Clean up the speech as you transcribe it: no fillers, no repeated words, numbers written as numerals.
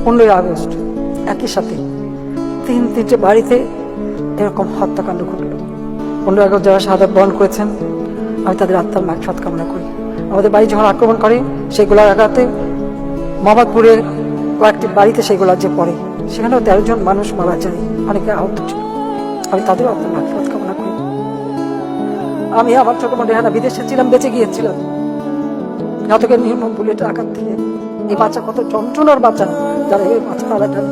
15ই August একই সাথে তিনটে বাড়িতে এরকম হত্যাকাণ্ড ঘটল। 15ই আগস্ট যারা শাহাদাত বরণ করেছেন, আমি তাদের আত্মার মাগফিরাত কামনা করি। আমাদের বাড়ি যখন আক্রমণ করে সেগুলো আঘাতে মোহাম্মদপুরে কয়েকটি বাড়িতে সেগুলো যে পড়ে, সেখানেও 13 জন মানুষ মারা যায়, অনেকে আহত ছিল। আমি তাদের আত্মার মাগফিরাত কামনা করি। আমি আমার ছোট বোন রেহানা বিদেশে ছিলাম, বেঁচে গিয়েছিলাম ঘাতকের নির্মম বুলেটের আঘাত থেকে। এই বাচ্চা কত যন্ত্রণার বাচ্চা, যারা এই বাচ্চা তারা জানে।